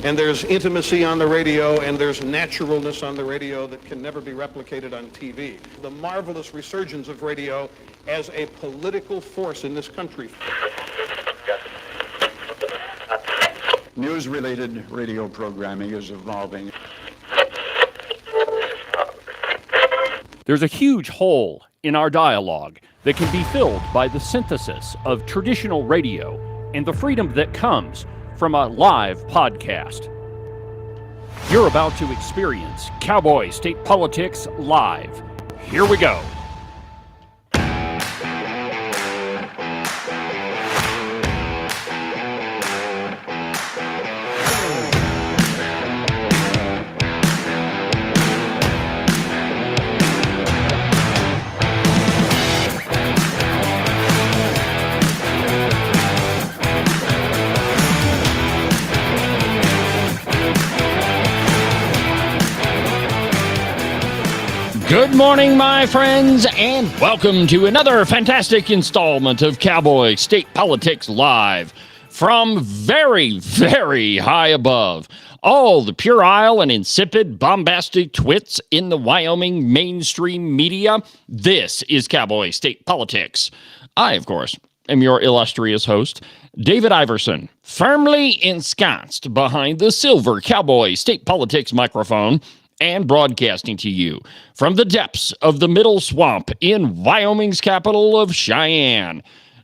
And there's intimacy on the radio, and there's naturalness on the radio that can never be replicated on TV. The marvelous resurgence of radio as a political force in this country. News-related radio programming is evolving. There's a huge hole in our dialogue that can be filled by the synthesis of traditional radio and the freedom that comes from a live podcast. You're about to experience Cowboy State Politics Live. Here we go. Good morning, my friends, and welcome to another fantastic installment of Cowboy State Politics Live from very, very high above. All the puerile and insipid, bombastic twits in the Wyoming mainstream media. This is Cowboy State Politics. I, of course, am your illustrious host, David Iverson, firmly ensconced behind the silver Cowboy State Politics microphone and broadcasting to you from the depths of the Middle Swamp in Wyoming's capital of Cheyenne.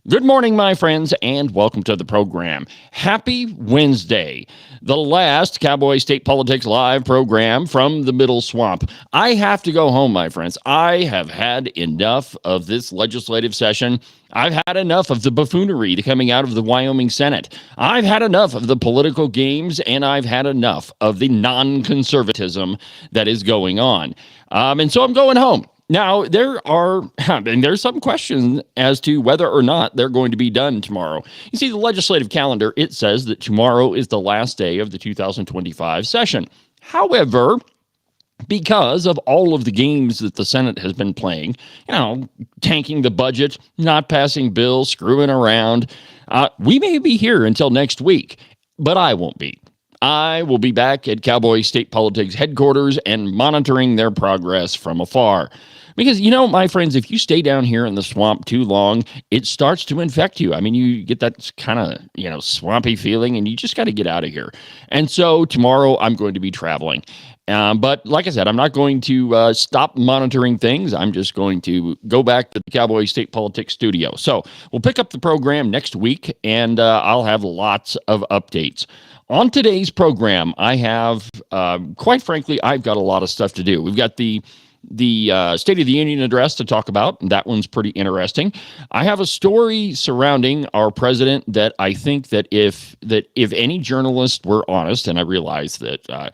Good morning, my friends, and welcome to the program. Happy Wednesday, the last Cowboy State Politics Live program from the Middle Swamp. I have to go home, my friends. I have had enough of this legislative session. I've had enough of the buffoonery coming out of the Wyoming Senate. I've had enough of the political games, and I've had enough of the non-conservatism that is going on. And so I'm going home. Now, there's some question as to whether or not they're going to be done tomorrow. You see, the legislative calendar, it says that tomorrow is the last day of the 2025 session. However, because of all of the games that the Senate has been playing, tanking the budget, not passing bills, screwing around, we may be here until next week, but I won't be. I will be back at Cowboy State Politics headquarters and monitoring their progress from afar. Because, my friends, if you stay down here in the swamp too long, it starts to infect you. I mean, you get that kind of, swampy feeling, and you just got to get out of here. And so tomorrow I'm going to be traveling. But like I said, I'm not going to stop monitoring things. I'm just going to go back to the Cowboy State Politics studio. So we'll pick up the program next week, and I'll have lots of updates. On today's program, I have, quite frankly, I've got a lot of stuff to do. We've got the State of the Union address to talk about. That one's pretty interesting. I have a story surrounding our president that I think that if any journalist were honest, and I realize that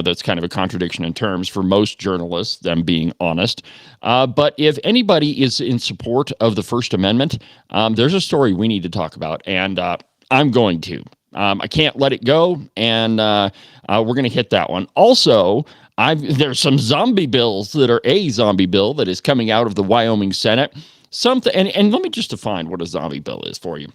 that's kind of a contradiction in terms for most journalists, them being honest. But if anybody is in support of the First Amendment, there's a story we need to talk about, and I'm going to. I can't let it go, and we're going to hit that one. Also, there's some zombie bills that are a zombie bill that is coming out of the Wyoming Senate. And let me just define what a zombie bill is for you.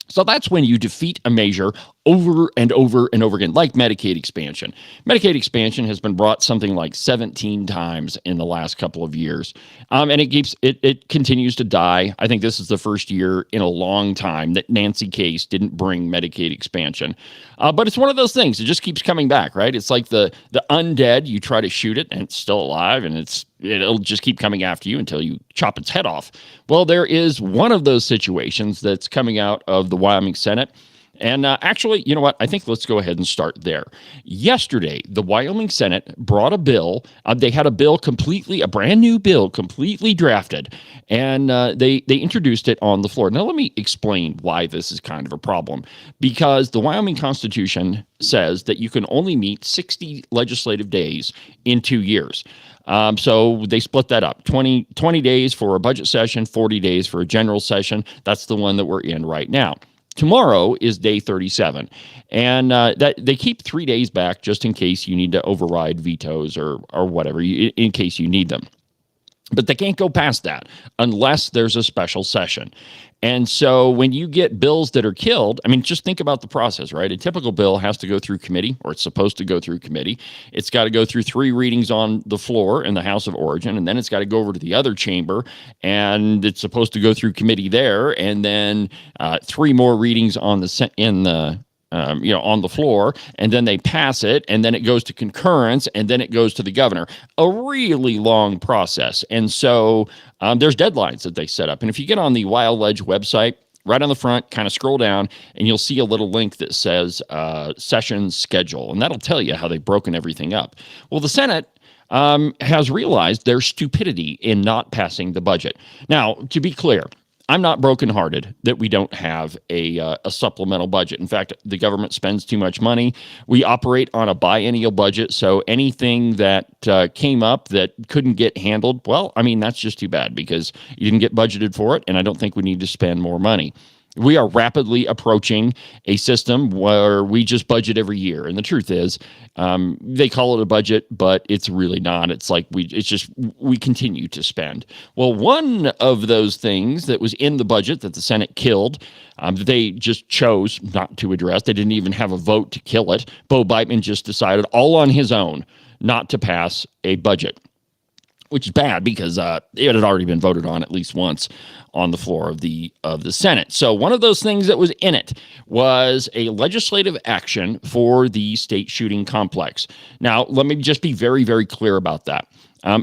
So that's when you defeat a measure over and over and over again, like Medicaid expansion. Medicaid expansion has been brought something like 17 times in the last couple of years, and it continues to die. I think this is the first year in a long time that Nancy Case didn't bring Medicaid expansion. But it's one of those things. It just keeps coming back, right? It's like the undead. You try to shoot it, and it's still alive, and it'll just keep coming after you until you chop its head off. Well, there is one of those situations that's coming out of the Wyoming Senate. And actually, you know what? I think let's go ahead and start there. Yesterday, the Wyoming Senate brought a bill. They had a brand new bill, completely drafted, and they introduced it on the floor. Now, let me explain why this is kind of a problem. Because the Wyoming Constitution says that you can only meet 60 legislative days in 2 years. So they split that up, 20 days for a budget session, 40 days for a general session. That's the one that we're in right now. Tomorrow is day 37, and that they keep 3 days back just in case you need to override vetoes or whatever, in case you need them. But they can't go past that unless there's a special session. And so when you get bills that are killed, I mean, just think about the process, right? A typical bill has to go through committee, or it's supposed to go through committee. It's got to go through 3 readings on the floor in the House of Origin, and then it's got to go over to the other chamber, and it's supposed to go through committee there, and then 3 more readings on on the floor, and then they pass it, and then it goes to concurrence, and then it goes to the governor. A really long process. And so there's deadlines that they set up. And if you get on the Wild Ledge website, right on the front, kind of scroll down, and you'll see a little link that says session schedule, and that'll tell you how they've broken everything up. Well, the Senate has realized their stupidity in not passing the budget. Now, to be clear, I'm not brokenhearted that we don't have a supplemental budget. In fact, the government spends too much money. We operate on a biennial budget, so anything that came up that couldn't get handled, well, I mean, that's just too bad because you didn't get budgeted for it, and I don't think we need to spend more money. We are rapidly approaching a system where we just budget every year. And the truth is, they call it a budget, but it's really not. It's like we continue to spend. Well, one of those things that was in the budget that the Senate killed, they just chose not to address. They didn't even have a vote to kill it. Bo Biteman just decided all on his own not to pass a budget, which is bad because it had already been voted on at least once on the floor of the Senate. So one of those things that was in it was a legislative action for the state shooting complex. Now, let me just be very, very clear about that.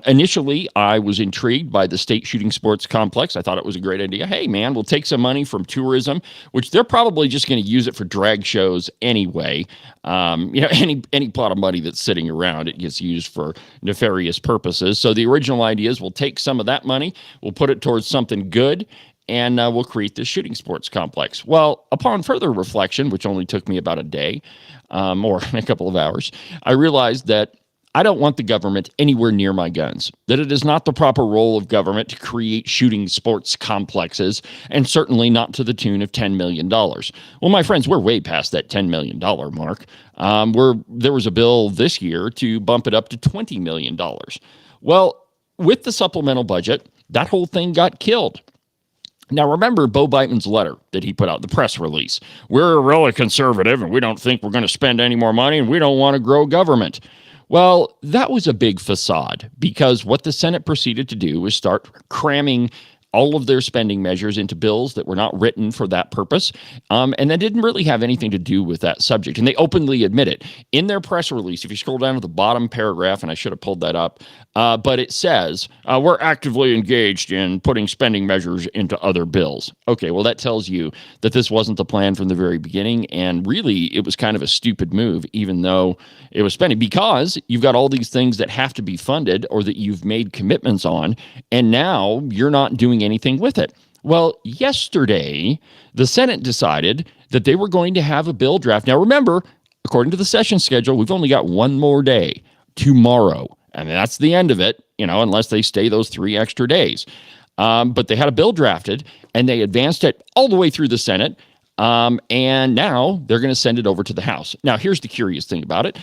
Initially, I was intrigued by the state shooting sports complex. I thought it was a great idea. Hey, man, we'll take some money from tourism, which they're probably just going to use it for drag shows anyway. Any pot of money that's sitting around, it gets used for nefarious purposes. So the original idea is we'll take some of that money, we'll put it towards something good, and we'll create this shooting sports complex. Well, upon further reflection, which only took me about a day or a couple of hours, I realized that I don't want the government anywhere near my guns, that it is not the proper role of government to create shooting sports complexes, and certainly not to the tune of $10 million. Well, my friends, we're way past that $10 million mark. There was a bill this year to bump it up to $20 million. Well, with the supplemental budget, that whole thing got killed. Now, remember Bo Biteman's letter that he put out, the press release. We're really conservative, and we don't think we're going to spend any more money, and we don't want to grow government. Well, that was a big facade because what the Senate proceeded to do was start cramming all of their spending measures into bills that were not written for that purpose, and that didn't really have anything to do with that subject. And they openly admit it. In their press release, if you scroll down to the bottom paragraph, and I should have pulled that up, but it says, we're actively engaged in putting spending measures into other bills. Okay, well, that tells you that this wasn't the plan from the very beginning, and really, it was kind of a stupid move, even though it was spending, because you've got all these things that have to be funded or that you've made commitments on, and now you're not doing anything with it. Well, yesterday, the Senate decided that they were going to have a bill draft. Now, remember, according to the session schedule, we've only got one more day, tomorrow, and that's the end of it, unless they stay those 3 extra days. But they had a bill drafted, and they advanced it all the way through the Senate, and now they're going to send it over to the House. Now, here's the curious thing about it.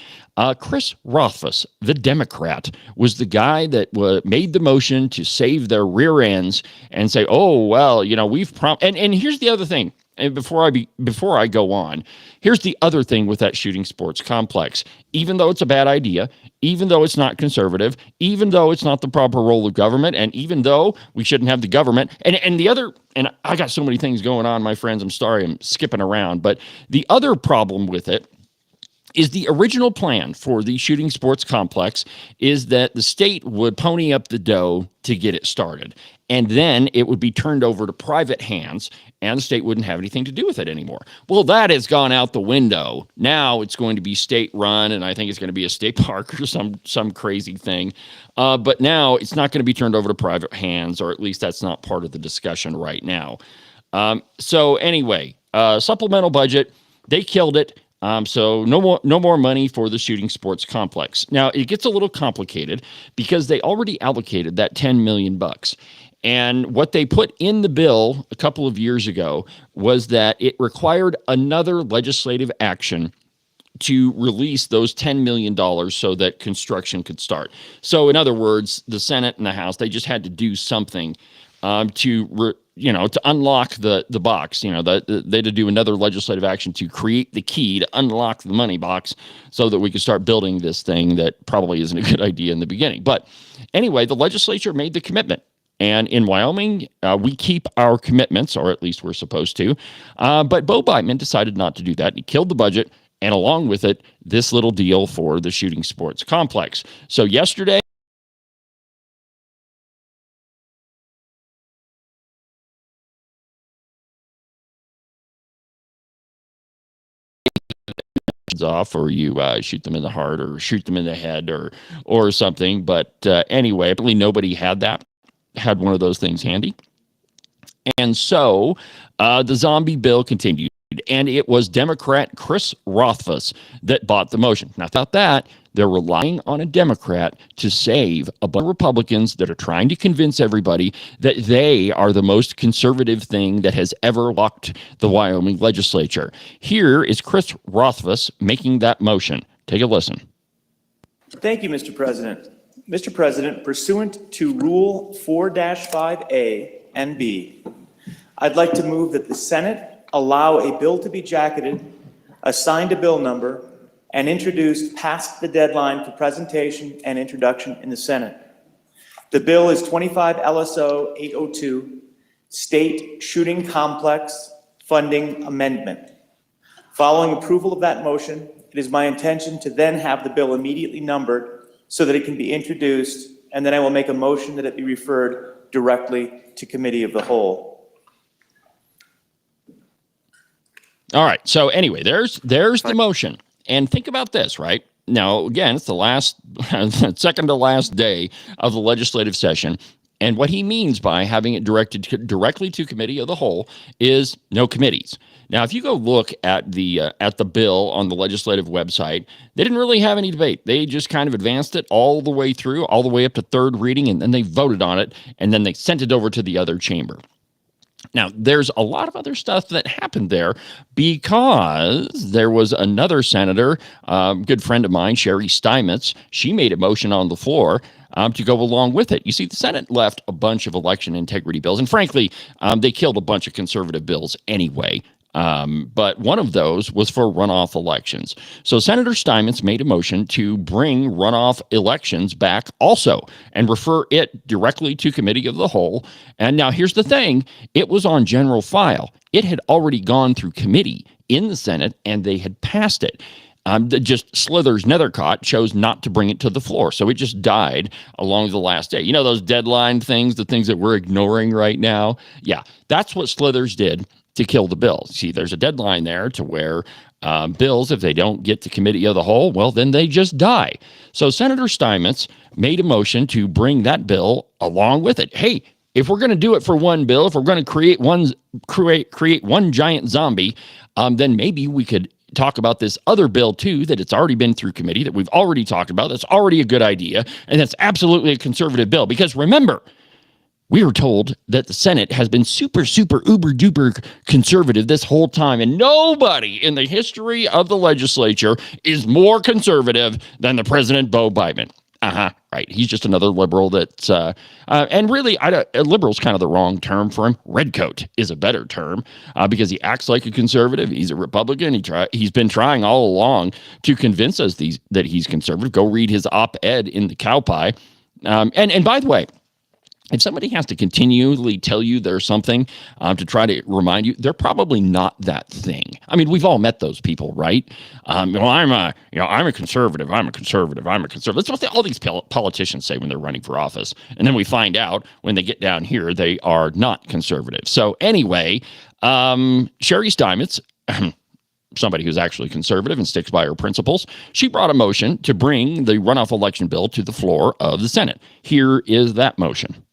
Chris Rothfuss, the Democrat, was the guy that made the motion to save their rear ends and say, oh, well, we've and here's the other thing. And before I go on, here's the other thing with that shooting sports complex. Even though it's a bad idea, even though it's not conservative, even though it's not the proper role of government, and even though we shouldn't have the government, and I got so many things going on, my friends, I'm sorry, I'm skipping around, but the other problem with it is the original plan for the shooting sports complex is that the state would pony up the dough to get it started. And then it would be turned over to private hands, and the state wouldn't have anything to do with it anymore. Well, that has gone out the window. Now it's going to be state-run, and I think it's going to be a state park or some crazy thing. But now it's not going to be turned over to private hands, or at least that's not part of the discussion right now. So anyway, supplemental budget, they killed it. So no more money for the shooting sports complex. Now it gets a little complicated because they already allocated that $10 million. And what they put in the bill a couple of years ago was that it required another legislative action to release those $10 million so that construction could start. So in other words, the Senate and the House, they just had to do something to unlock the box, they had to do another legislative action to create the key to unlock the money box so that we could start building this thing that probably isn't a good idea in the beginning. But anyway, the legislature made the commitment. And in Wyoming, we keep our commitments, or at least we're supposed to. But Bo Biteman decided not to do that. He killed the budget, and along with it, this little deal for the shooting sports complex. So yesterday, off, or you shoot them in the heart or shoot them in the head or something. But anyway, apparently nobody had one of those things handy. And so the zombie bill continued, and it was Democrat Chris Rothfuss that bought the motion. Now, about that, they're relying on a Democrat to save a bunch of Republicans that are trying to convince everybody that they are the most conservative thing that has ever walked the Wyoming legislature. Here is Chris Rothfuss making that motion. Take a listen. Thank you, Mr. President. Mr. President, pursuant to Rule 4-5A and B, I'd like to move that the Senate allow a bill to be jacketed, assigned a bill number, and introduced past the deadline for presentation and introduction in the Senate. The bill is 25 LSO 802, State Shooting Complex Funding Amendment. Following approval of that motion, it is my intention to then have the bill immediately numbered so that it can be introduced, and then I will make a motion that it be referred directly to Committee of the Whole. All right. So anyway, there's the motion. And think about this, right? Now, again, it's the second to last day of the legislative session. And what he means by having it directed directly to Committee of the Whole is no committees. Now, if you go look at the bill on the legislative website, they didn't really have any debate. They just kind of advanced it all the way through, all the way up to third reading, and then they voted on it, and then they sent it over to the other chamber. Now, there's a lot of other stuff that happened there because there was another senator, good friend of mine, Sherry Steinmetz. She made a motion on the floor to go along with it. You see, the Senate left a bunch of election integrity bills, and frankly, they killed a bunch of conservative bills anyway. But one of those was for runoff elections. So Senator Steinmetz made a motion to bring runoff elections back also and refer it directly to Committee of the Whole. And now here's the thing. It was on general file. It had already gone through committee in the Senate, and they had passed it. Just Slithers Nethercott chose not to bring it to the floor. So it just died along the last day. You know, those deadline things, the things that we're ignoring right now? Yeah, that's what Slithers did to kill the bill. See, there's a deadline there to where bills, if they don't get to Committee of the Whole, well, then they just die. So Senator Steinmetz made a motion to bring that bill along with it. Hey, if we're going to do it for one bill, if we're going to create one giant zombie, then maybe we could talk about this other bill too, that it's already been through committee, that we've already talked about, that's already a good idea, and that's absolutely a conservative bill. Because remember, we were told that the Senate has been super, super, uber duper conservative this whole time, and nobody in the history of the legislature is more conservative than the President Bo Biteman. Right. He's just another liberal that's, and really, liberal's kind of the wrong term for him. Redcoat is a better term because he acts like a conservative. He's a Republican. He's been trying all along to convince us that he's conservative. Go read his op-ed in the Cowboy. And by the way, if somebody has to continually tell you there's something to try to remind you, they're probably not that thing. I mean, we've all met those people, right? I'm a conservative. I'm a conservative. I'm a conservative. That's what all these politicians say when they're running for office. And then we find out when they get down here, they are not conservative. So anyway, Sherry Steinmetz, somebody who's actually conservative and sticks by her principles, she brought a motion to bring the runoff election bill to the floor of the Senate. Here is that motion.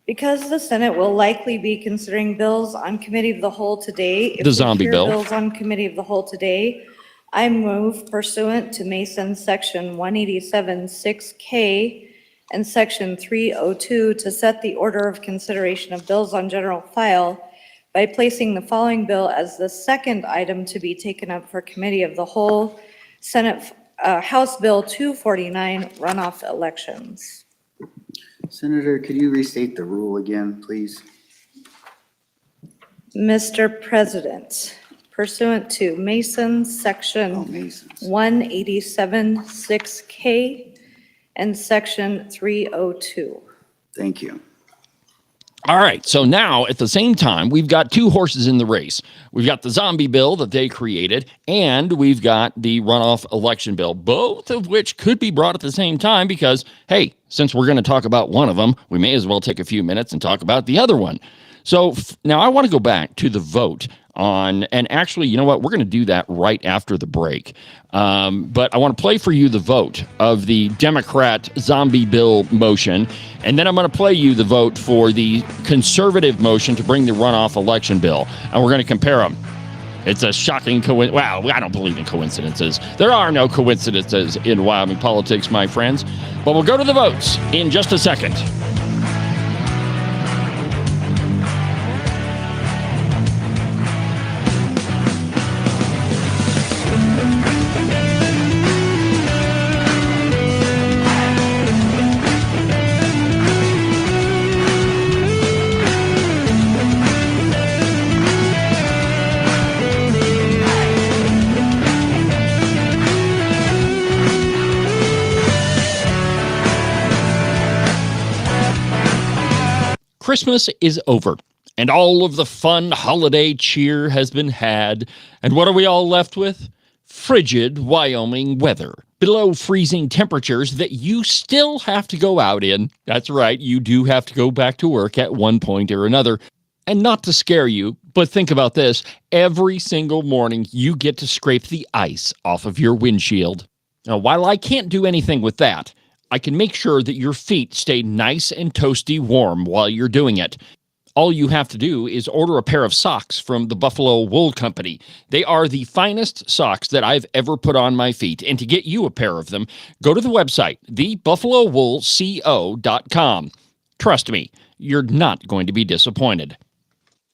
Because the Senate will likely be considering bills on Committee of the Whole today. The zombie bill. Bills on Committee of the Whole today, I move pursuant to Mason Section 187(6)K and Section 302 to set the order of consideration of bills on general file by placing the following bill as the second item to be taken up for Committee of the Whole, Senate House Bill 249, runoff elections. Senator, could you restate the rule again, please? Mr. President, pursuant to Mason's Section Masons. 187-6K and Section 302. Thank you. All right, so now at the same time, we've got two horses in the race. We've got the zombie bill that they created, and we've got the runoff election bill, both of which could be brought at the same time because, hey, since we're going to talk about one of them, we may as well take a few minutes and talk about the other one. So now I want to go back to the vote on, and actually, you know what? We're going to do that right after the break. But I want to play for you the vote of the Democrat zombie bill motion, and then I'm going to play you the vote for the conservative motion to bring the runoff election bill, and we're going to compare them. It's a shocking coincidence. Wow, I don't believe in coincidences. There are no coincidences in Wyoming politics, my friends. But we'll go to the votes in just a second. Christmas is over, and all of the fun holiday cheer has been had. And what are we all left with? Frigid Wyoming weather. Below freezing temperatures that you still have to go out in. That's right, you do have to go back to work at one point or another. And not to scare you, but think about this. Every single morning, you get to scrape the ice off of your windshield. Now, while I can't do anything with that, I can make sure that your feet stay nice and toasty warm while you're doing it. All you have to do is order a pair of socks from the Buffalo Wool Company. They are the finest socks that I've ever put on my feet. And to get you a pair of them, go to the website, thebuffalowoolco.com. Trust me, you're not going to be disappointed.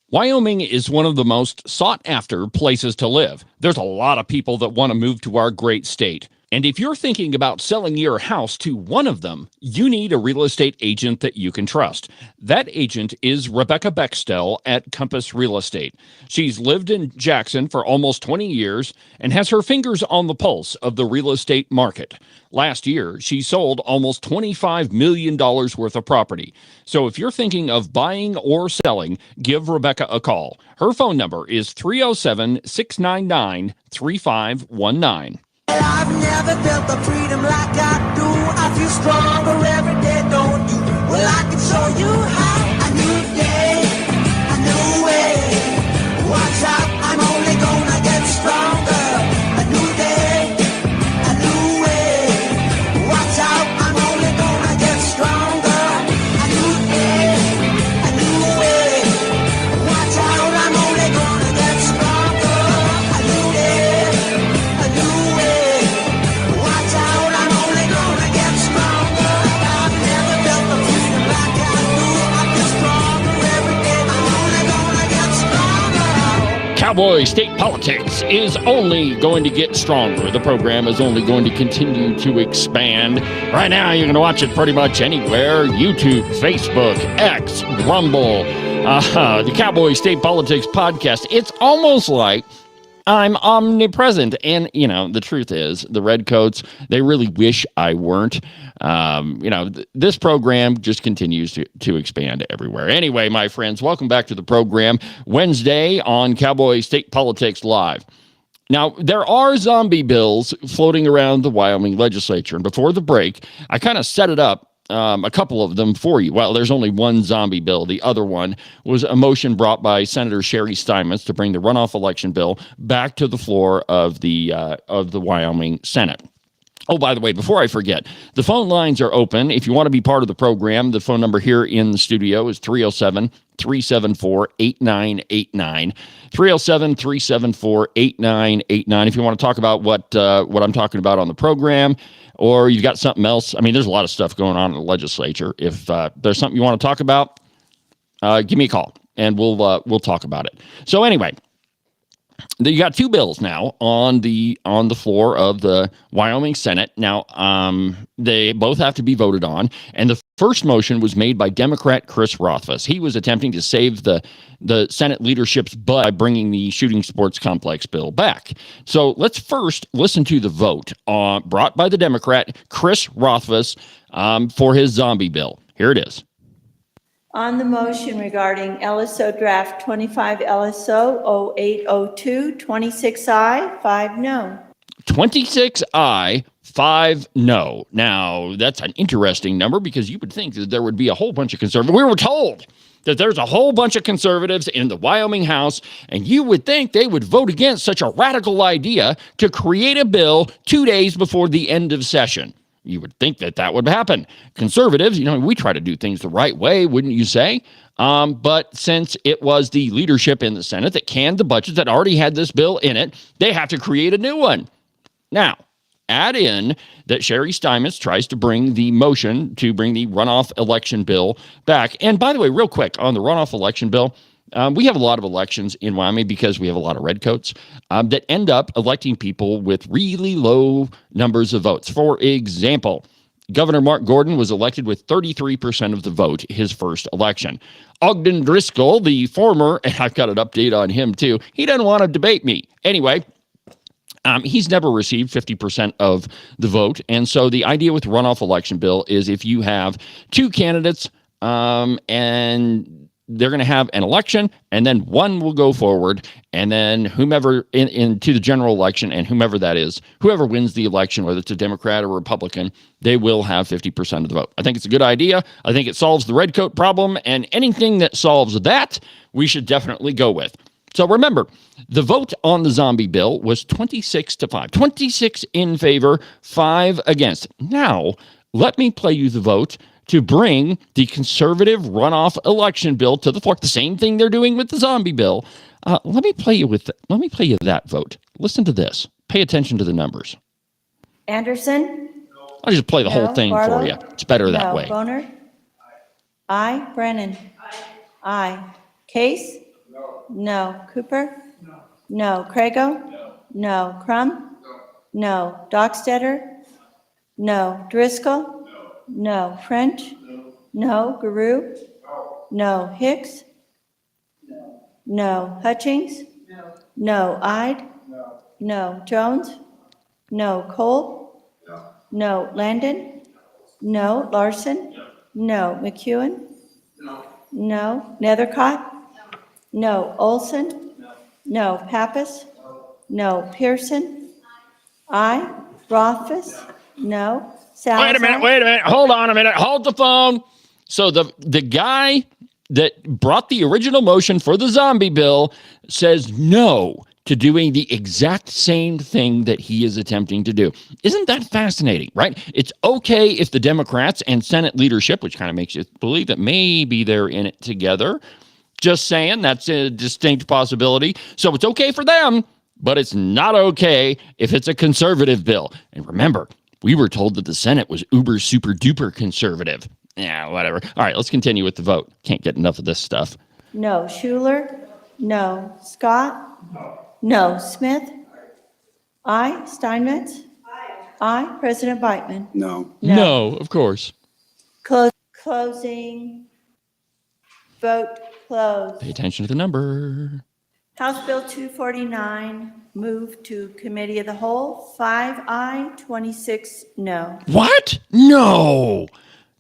Wyoming is one of the most sought-after places to live. There's a lot of people that want to move to our great state. And if you're thinking about selling your house to one of them, you need a real estate agent that you can trust. That agent is Rebecca Bextel at Compass Real Estate. She's lived in Jackson for almost 20 years and has her fingers on the pulse of the real estate market. Last year, she sold almost $25 million worth of property. So if you're thinking of buying or selling, give Rebecca a call. Her phone number is 307-699-3519. I've never felt the freedom like I do. I feel stronger every day, don't you? Well, I can show you how. A new day, a new way. Watch out, I'm only gonna get stronger. A new day, a new way. Watch out, I'm only gonna get stronger. A new day, a new way. Watch out, I'm only gonna get stronger. A new day, a new way. Watch out, I'm only gonna get stronger. I've never felt the freedom like I do. I feel stronger every day. I'm only gonna get stronger. Cowboy State Politics is only going to get stronger. The program is only going to continue to expand. Right now, you're going to watch it pretty much anywhere. YouTube, Facebook, X, Rumble, the Cowboy State Politics podcast. It's almost like I'm omnipresent. And, you know, the truth is, the Redcoats, they really wish I weren't. This program just continues to expand everywhere. Anyway, my friends, welcome back to the program. Wednesday on Cowboy State Politics Live. Now, there are zombie bills floating around the Wyoming legislature. And before the break, I kind of set it up. A couple of them for you. Well, there's only one zombie bill. The other one was a motion brought by Senator Sherry Steinmetz to bring the runoff election bill back to the floor of the Wyoming Senate. Oh, by the way, before I forget, the phone lines are open. If you want to be part of the program, the phone number here in the studio is 307-374-8989. 307-374-8989. If you want to talk about what I'm talking about on the program, or you've got something else. I mean, there's a lot of stuff going on in the legislature. If there's something you want to talk about, give me a call, and we'll talk about it. So anyway, you got two bills now on the floor of the Wyoming Senate. Now, they both have to be voted on, and the first motion was made by Democrat Chris Rothfuss. He was attempting to save the Senate leadership's butt by bringing the shooting sports complex bill back. So let's first listen to the vote brought by the Democrat Chris Rothfuss for his zombie bill. Here it is. On the motion regarding LSO Draft 25 LSO 0802, 26 aye, 5 no. 26 aye, 5 no. Now, that's an interesting number because you would think that there would be a whole bunch of conservatives. We were told that there's a whole bunch of conservatives in the Wyoming House, and you would think they would vote against such a radical idea to create a bill 2 days before the end of session. You would think that that would happen. Conservatives, we try to do things the right way, wouldn't you say? But since it was the leadership in the Senate that canned the budget that already had this bill in it, they have to create a new one. Now, add in that Sherry Steinmetz tries to bring the motion to bring the runoff election bill back. And by the way, real quick, on the runoff election bill, we have a lot of elections in Wyoming because we have a lot of redcoats that end up electing people with really low numbers of votes. For example, Governor Mark Gordon was elected with 33% of the vote his first election. Ogden Driscoll, the former, and I've got an update on him too, he doesn't want to debate me. Anyway, he's never received 50% of the vote. And so the idea with the runoff election bill is if you have two candidates and they're going to have an election, and then one will go forward, and then whomever into the general election, and whomever that is, whoever wins the election, whether it's a Democrat or Republican, they will have 50% of the vote. I think it's a good idea. I think it solves the redcoat problem, and anything that solves that, we should definitely go with. So remember, the vote on the zombie bill was 26-5. 26 in favor, 5 against. Now, let me play you the vote to bring the conservative runoff election bill to the floor. The same thing they're doing with the zombie bill. Let me play you that vote. Listen to this. Pay attention to the numbers. Anderson? I'll just play the whole No. thing Barlow? for you. It's better that No. way. Boner? Aye. Brennan? Aye. Case? No. Cooper? No. Crago? No. Crum? No. Dockstetter? No. Driscoll? No. French? No. Guru? No. Hicks? No. Hutchings? No. Ide? No. Jones? No. Cole? No. Landon? No. Larson? No. McEwen? No. Nethercott? No. Olson? No. Pappas? No. Pearson? Aye. Rothfuss? No. Salazar? Wait a minute. Hold on a minute. Hold the phone. So the guy that brought the original motion for the zombie bill says no to doing the exact same thing that he is attempting to do. Isn't that fascinating, right? It's okay if the Democrats and Senate leadership, which kind of makes you believe that maybe they're in it together, just saying that's a distinct possibility. So it's okay for them, but it's not okay if it's a conservative bill. And remember, we were told that the Senate was uber, super duper conservative. Yeah, whatever. All right, let's continue with the vote. Can't get enough of this stuff. No. Schuler? No. Scott? No. Smith? Aye. Steinmetz? Aye. President Biteman? No. No, of course. Closing. Vote closed. Pay attention to the number. House Bill 249, moved to Committee of the Whole, 5 aye, 26 no. What? No.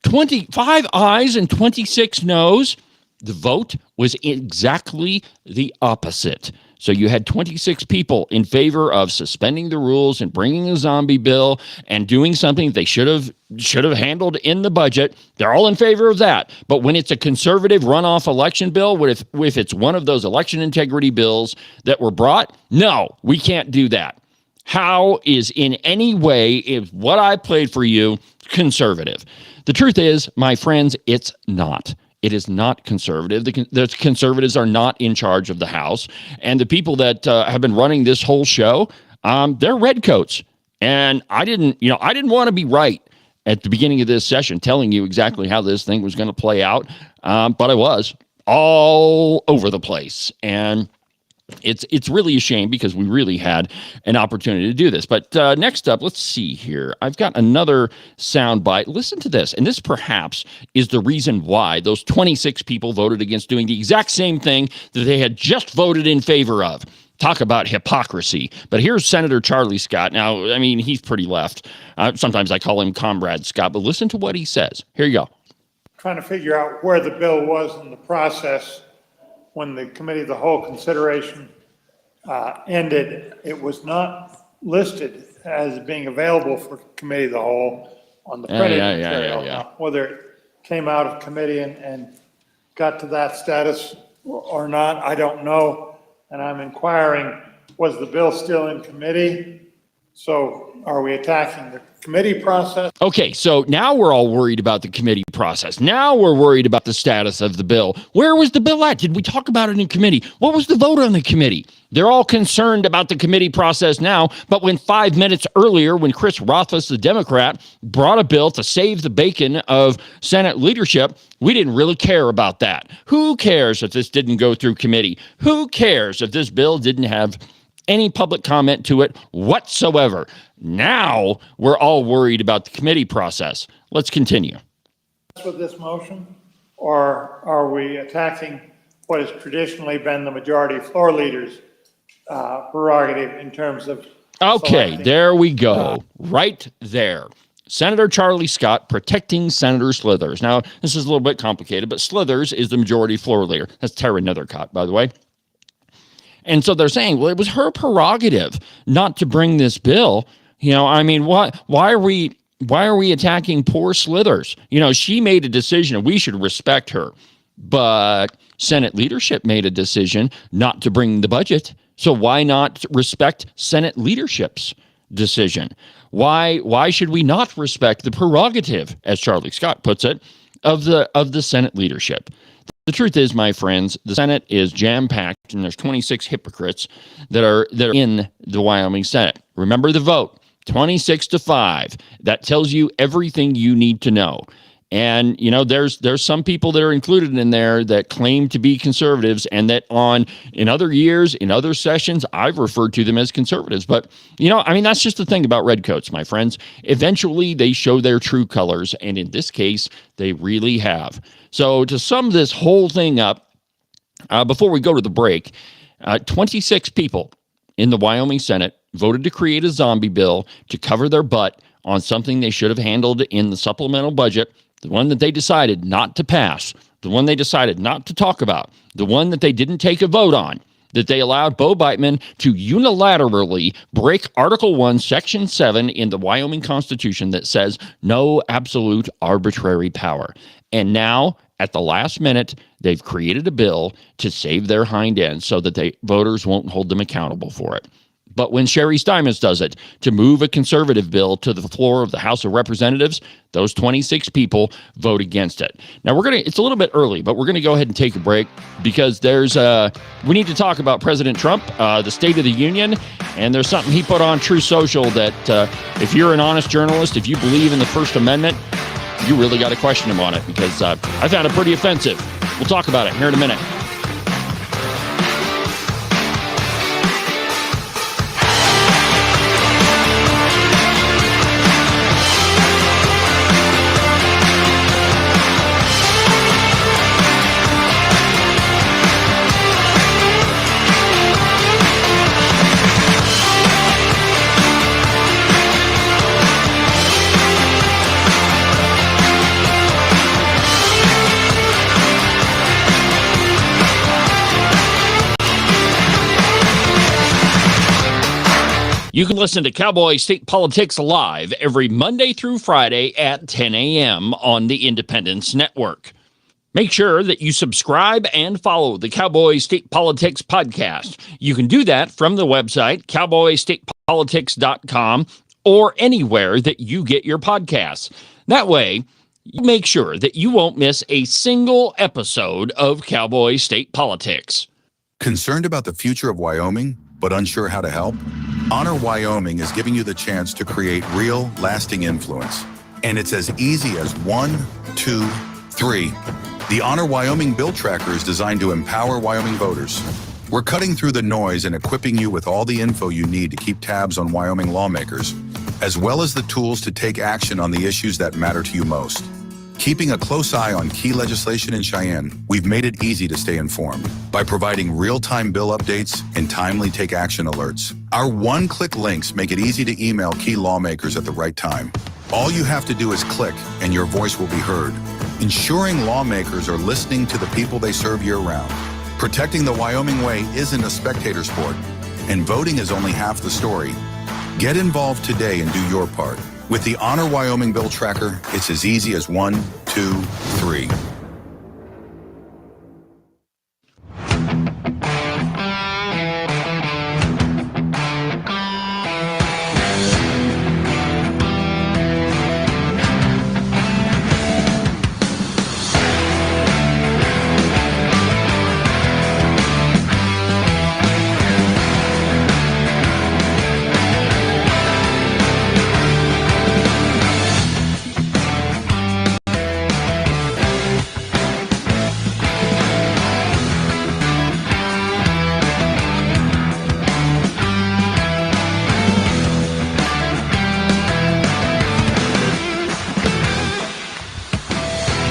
25 ayes and 26 noes. The vote was exactly the opposite. So you had 26 people in favor of suspending the rules and bringing a zombie bill and doing something they should have handled in the budget. They're all in favor of that. But when it's a conservative runoff election bill, if it's one of those election integrity bills that were brought, no, we can't do that. How is in any way, if what I played for you, conservative? The truth is, my friends, it's not. It is not conservative. The conservatives are not in charge of the House. And the people that have been running this whole show, they're redcoats. And I didn't want to be right at the beginning of this session telling you exactly how this thing was going to play out. But I was all over the place. And It's really a shame because we really had an opportunity to do this. But next up, let's see here. I've got another soundbite. Listen to this. And this perhaps is the reason why those 26 people voted against doing the exact same thing that they had just voted in favor of. Talk about hypocrisy. But here's Senator Charlie Scott. Now, I mean, he's pretty left. Sometimes I call him Comrade Scott, but listen to what he says. Here you go. Trying to figure out where the bill was in the process when the committee of the whole consideration ended. It was not listed as being available for committee of the whole on the printed material. Now, whether it came out of committee and got to that status or not, I don't know. And I'm inquiring, was the bill still in committee? So are we attacking the committee process? Okay, so now we're all worried about the committee process. Now we're worried about the status of the bill. Where was the bill at? Did we talk about it in committee? What was the vote on the committee? They're all concerned about the committee process now, but when 5 minutes earlier, when Chris Rothfuss, the Democrat, brought a bill to save the bacon of Senate leadership, we didn't really care about that. Who cares if this didn't go through committee? Who cares if this bill didn't have any public comment to it whatsoever? Now we're all worried about the committee process. Let's continue. With this motion, or are we attacking what has traditionally been the majority floor leader's prerogative in terms of Okay, there we go. Right there. Senator Charlie Scott protecting Senator Slithers. Now, this is a little bit complicated, but Slithers is the majority floor leader. That's Tara Nethercott, by the way. And so they're saying, well, it was her prerogative not to bring this bill. You know, I mean, why are we attacking poor Slithers? You know, she made a decision and we should respect her. But Senate leadership made a decision not to bring the budget. So why not respect Senate leadership's decision? Why should we not respect the prerogative, as Charlie Scott puts it, of the Senate leadership? The truth is, my friends, the Senate is jam-packed, and there's 26 hypocrites that are in the Wyoming Senate. Remember the vote, 26-5. That tells you everything you need to know. And, you know, there's some people that are included in there that claim to be conservatives and that in other years, in other sessions, I've referred to them as conservatives. But, you know, I mean, that's just the thing about redcoats, my friends. Eventually, they show their true colors. And in this case, they really have. So to sum this whole thing up, before we go to the break, 26 people in the Wyoming Senate voted to create a zombie bill to cover their butt on something they should have handled in the supplemental budget, the one that they decided not to pass, the one they decided not to talk about, the one that they didn't take a vote on, that they allowed Bo Beitman to unilaterally break Article 1, Section 7 in the Wyoming Constitution that says no absolute arbitrary power. And now, at the last minute, they've created a bill to save their hind end so that voters won't hold them accountable for it. But when Sherry Steinmetz does it, to move a conservative bill to the floor of the House of Representatives, those 26 people vote against it. Now, it's a little bit early, but we're going to go ahead and take a break because we need to talk about President Trump, the State of the Union, and there's something he put on True Social that if you're an honest journalist, if you believe in the First Amendment, you really got to question him on it because I found it pretty offensive. We'll talk about it here in a minute. You can listen to Cowboy State Politics live every Monday through Friday at 10 a.m. on the Independence Network. Make sure that you subscribe and follow the Cowboy State Politics podcast. You can do that from the website, cowboystatepolitics.com, or anywhere that you get your podcasts. That way, you make sure that you won't miss a single episode of Cowboy State Politics. Concerned about the future of Wyoming, but unsure how to help? Honor Wyoming is giving you the chance to create real, lasting influence. And it's as easy as 1, 2, 3. The Honor Wyoming Bill Tracker is designed to empower Wyoming voters. We're cutting through the noise and equipping you with all the info you need to keep tabs on Wyoming lawmakers, as well as the tools to take action on the issues that matter to you most. Keeping a close eye on key legislation in Cheyenne, we've made it easy to stay informed by providing real-time bill updates and timely take action alerts. Our one-click links make it easy to email key lawmakers at the right time. All you have to do is click and your voice will be heard, ensuring lawmakers are listening to the people they serve year-round. Protecting the Wyoming way isn't a spectator sport, and voting is only half the story. Get involved today and do your part. With the Honor Wyoming Bill Tracker, it's as easy as 1, 2, 3.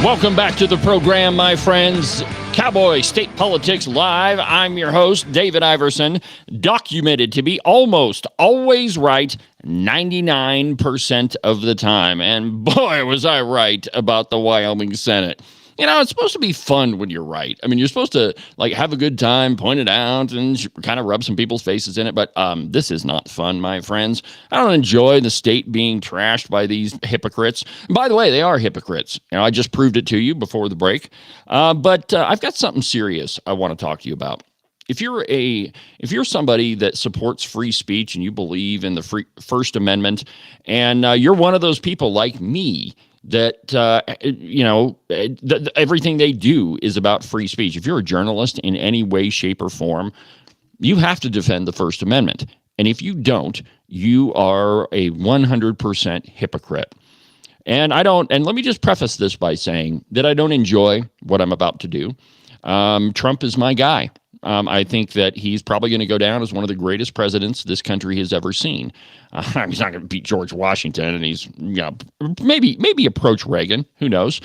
Welcome back to the program, my friends. Cowboy State Politics Live. I'm your host, David Iverson, documented to be almost always right 99% of the time. And boy, was I right about the Wyoming Senate. You know, it's supposed to be fun when you're right. I mean, you're supposed to like have a good time, point it out, and kind of rub some people's faces in it. But this is not fun, my friends. I don't enjoy the state being trashed by these hypocrites. And by the way, they are hypocrites. You know, I just proved it to you before the break. But I've got something serious I want to talk to you about. If you're somebody that supports free speech and you believe in the First Amendment, and you're one of those people like me that everything they do is about free speech. If you're a journalist in any way, shape, or form, you have to defend the First Amendment. And if you don't, you are a 100% hypocrite. And let me just preface this by saying that I don't enjoy what I'm about to do. Trump is my guy. I think that he's probably going to go down as one of the greatest presidents this country has ever seen. He's not going to beat George Washington, and he's maybe approach Reagan. Who knows?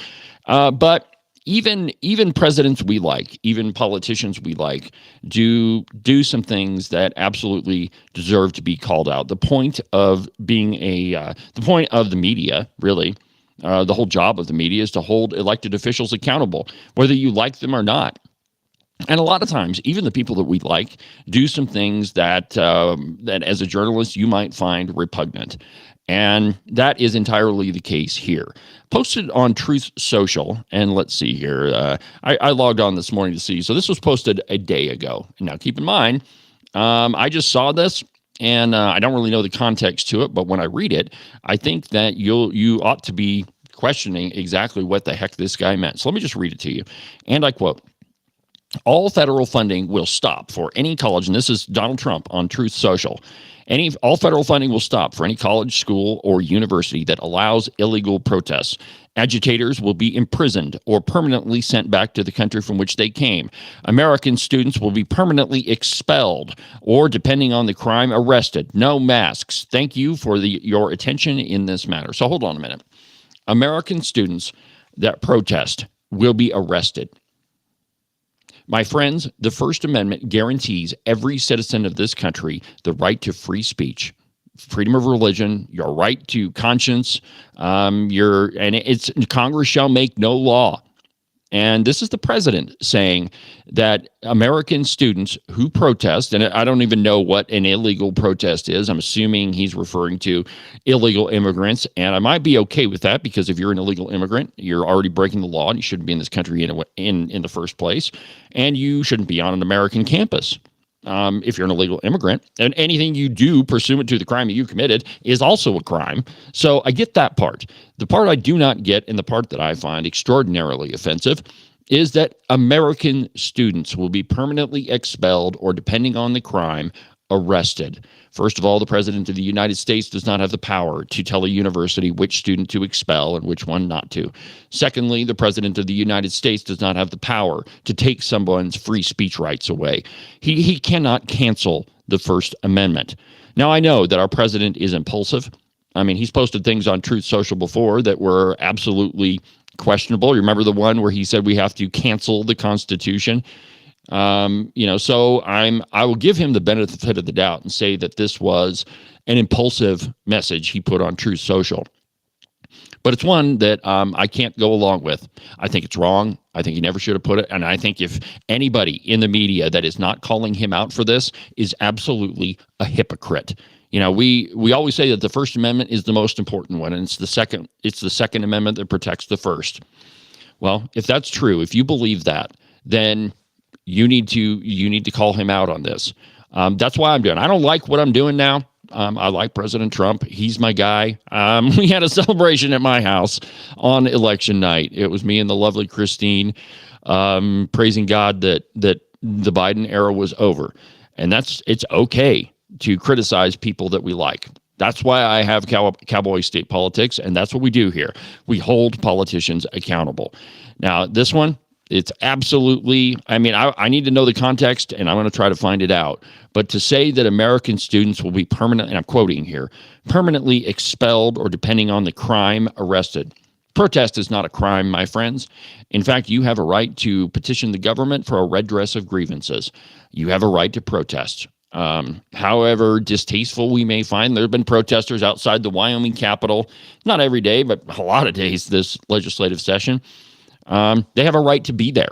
But even presidents we like, even politicians we like, do some things that absolutely deserve to be called out. The point of being the point of the media, really, the whole job of the media is to hold elected officials accountable, whether you like them or not. And a lot of times, even the people that we like do some things that as a journalist you might find repugnant. And that is entirely the case here. Posted on Truth Social, and let's see here. I logged on this morning to see. So this was posted a day ago. Now, keep in mind, I just saw this, and I don't really know the context to it. But when I read it, I think that you ought to be questioning exactly what the heck this guy meant. So let me just read it to you. And I quote, "All federal funding will stop for any college," and this is Donald Trump on Truth Social. All federal funding will stop for any college, school, or university that allows illegal protests. Agitators will be imprisoned or permanently sent back to the country from which they came. American students will be permanently expelled or, depending on the crime, arrested. No masks. Thank you for your attention in this matter. So hold on a minute. American students that protest will be arrested. My friends, the First Amendment guarantees every citizen of this country the right to free speech, freedom of religion, your right to conscience. Congress shall make no law. And this is the president saying that American students who protest, and I don't even know what an illegal protest is. I'm assuming he's referring to illegal immigrants. And I might be okay with that, because if you're an illegal immigrant, you're already breaking the law and you shouldn't be in this country in the first place. And you shouldn't be on an American campus. If you're an illegal immigrant, and anything you do pursuant to the crime that you committed is also a crime. So I get that part. The part I do not get, and the part that I find extraordinarily offensive, is that American students will be permanently expelled or, depending on the crime, arrested. First of all, the President of the United States does not have the power to tell a university which student to expel and which one not to. Secondly, the President of the United States does not have the power to take someone's free speech rights away. He cannot cancel the First Amendment. Now, I know that our president is impulsive. I mean, he's posted things on Truth Social before that were absolutely questionable. You remember the one where he said we have to cancel the Constitution? So I will give him the benefit of the doubt and say that this was an impulsive message he put on Truth Social. But it's one that I can't go along with. I think it's wrong. I think he never should have put it. And I think if anybody in the media that is not calling him out for this is absolutely a hypocrite. You know, we always say that the First Amendment is the most important one, and it's the Second Amendment that protects the First. Well, if that's true, if you believe that, then you need to call him out on this. That's why I'm doing. I don't like what I'm doing now. I like President Trump. He's my guy. We had a celebration at my house on election night. It was me and the lovely Christine praising God that the Biden era was over. And it's okay to criticize people that we like. That's why I have Cowboy State Politics, and that's what we do here. We hold politicians accountable. Now, this one, it's absolutely, I mean, I need to know the context, and I'm going to try to find it out. But to say that American students will be permanently, and I'm quoting here, permanently expelled or, depending on the crime, arrested. Protest is not a crime, my friends. In fact, you have a right to petition the government for a redress of grievances. You have a right to protest. However distasteful we may find, there have been protesters outside the Wyoming Capitol, not every day, but a lot of days this legislative session. They have a right to be there.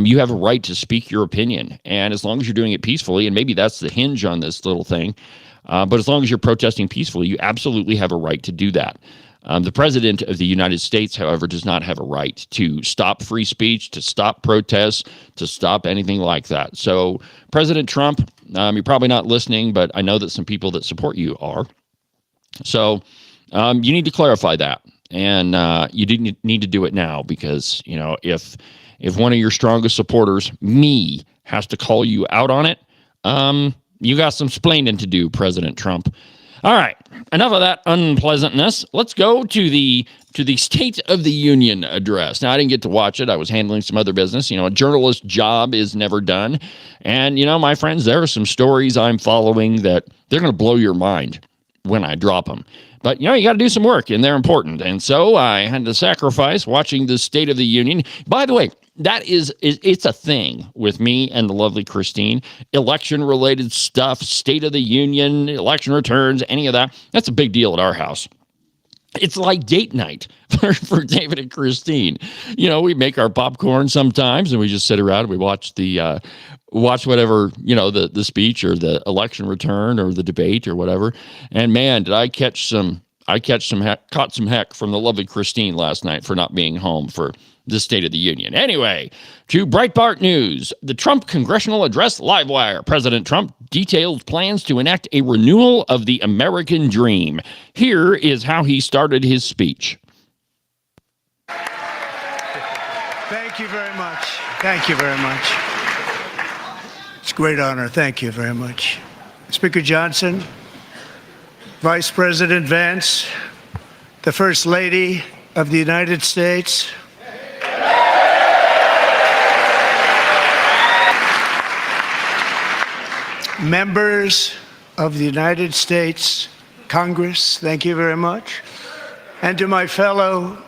You have a right to speak your opinion. And as long as you're doing it peacefully, and maybe that's the hinge on this little thing, but as long as you're protesting peacefully, you absolutely have a right to do that. The President of the United States, however, does not have a right to stop free speech, to stop protests, to stop anything like that. So, President Trump, you're probably not listening, but I know that some people that support you are. So, you need to clarify that. And you didn't need to do it now because, you know, if one of your strongest supporters, me, has to call you out on it, you got some splaining to do, President Trump. All right, enough of that unpleasantness. Let's go to the State of the Union address. Now, I didn't get to watch it. I was handling some other business. You know, a journalist's job is never done. And, you know, my friends, there are some stories I'm following that they're going to blow your mind when I drop them. But, you know, you got to do some work, and they're important. And so I had to sacrifice watching the State of the Union. By the way, it's a thing with me and the lovely Christine. Election-related stuff, State of the Union, election returns, any of that. That's a big deal at our house. It's like date night for David and Christine. You know, we make our popcorn sometimes, and we just sit around and we watch watch whatever, you know, the speech or the election return or the debate or whatever. And man, did I caught some heck from the lovely Christine last night for not being home for the State of the Union. Anyway, to Breitbart News, the Trump Congressional Address Livewire. President Trump detailed plans to enact a renewal of the American dream. Here is how he started his speech. Thank you very much. Thank you very much. It's a great honor. Thank you very much. Speaker Johnson, Vice President Vance, the First Lady of the United States, members of the United States Congress, thank you very much. And to my fellow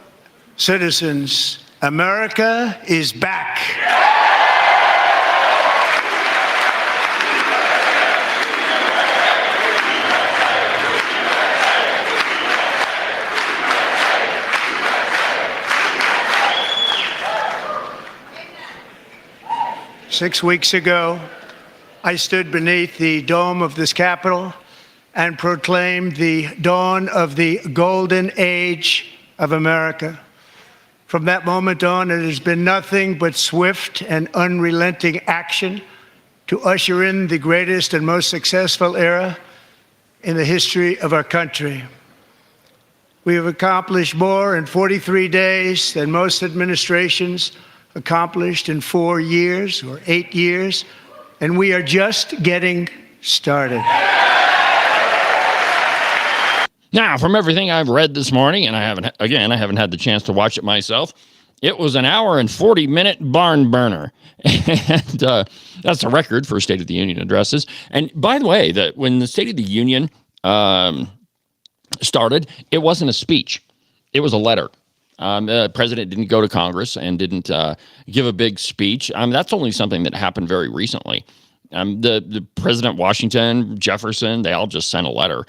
citizens, America is back. 6 weeks ago, I stood beneath the dome of this Capitol and proclaimed the dawn of the golden age of America. From that moment on, it has been nothing but swift and unrelenting action to usher in the greatest and most successful era in the history of our country. We have accomplished more in 43 days than most administrations accomplished in 4 years or 8 years, and we are just getting started. Now, from everything I've read this morning, and I haven't had the chance to watch it myself, it was an hour and 40-minute barn burner. And that's a record for State of the Union addresses. And by the way, when the State of the Union started, it wasn't a speech. It was a letter. The president didn't go to Congress and didn't give a big speech. That's only something that happened very recently. The President Washington, Jefferson, they all just sent a letter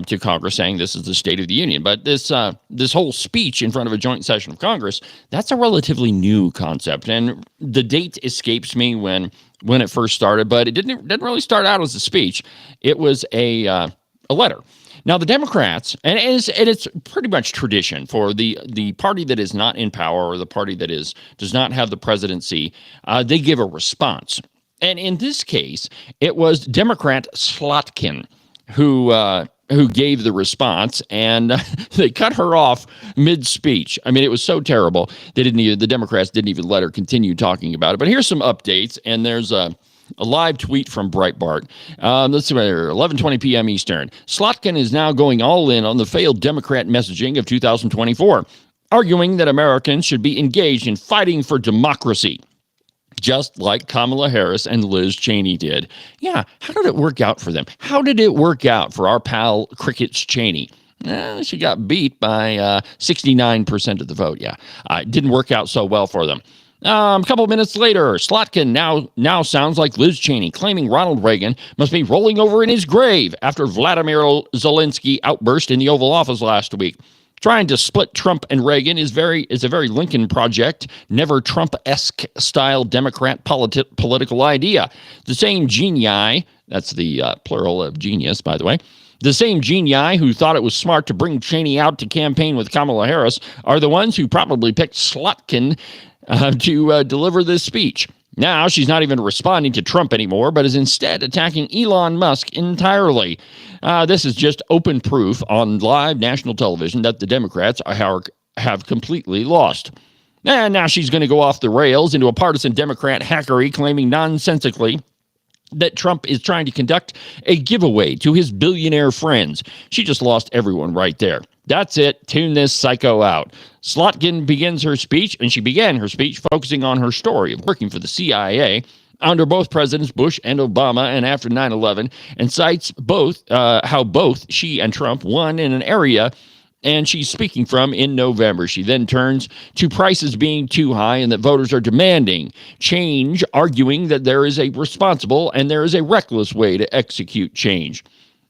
to Congress saying this is the State of the Union. But this whole speech in front of a joint session of Congress, that's a relatively new concept. And the date escapes me when it first started, but it didn't really start out as a speech. It was a letter. Now, the Democrats, and it's pretty much tradition for the party that is not in power or the party that does not have the presidency, they give a response. And in this case, it was Democrat Slotkin who gave the response, and they cut her off mid-speech. I mean, it was so terrible. The Democrats didn't even let her continue talking about it. But here's some updates, and there's a live tweet from Breitbart. Let's see right here, 11:20 p.m. Eastern. Slotkin is now going all in on the failed Democrat messaging of 2024, arguing that Americans should be engaged in fighting for democracy, just like Kamala Harris and Liz Cheney did. Yeah, how did it work out for them? How did it work out for our pal Crickets Cheney? She got beat by 69% of the vote. Yeah, it didn't work out so well for them. A couple of minutes later, Slotkin now sounds like Liz Cheney, claiming Ronald Reagan must be rolling over in his grave after Vladimir Zelensky outburst in the Oval Office last week. Trying to split Trump and Reagan is a very Lincoln Project, never Trump-esque style Democrat political idea. The same genii, that's the plural of genius, by the way, the same genii who thought it was smart to bring Cheney out to campaign with Kamala Harris are the ones who probably picked Slotkin to deliver this speech. Now she's not even responding to Trump anymore, but is instead attacking Elon Musk entirely. This is just open proof on live national television that the Democrats have completely lost. And now she's going to go off the rails into a partisan Democrat hackery, claiming nonsensically that Trump is trying to conduct a giveaway to his billionaire friends. She just lost everyone right there. That's it. Tune this psycho out. Slotkin begins her speech, and she began her speech focusing on her story of working for the CIA under both Presidents Bush and Obama and after 9/11, and cites how both she and Trump won in an area and she's speaking from in November. She then turns to prices being too high and that voters are demanding change, arguing that there is a responsible and there is a reckless way to execute change.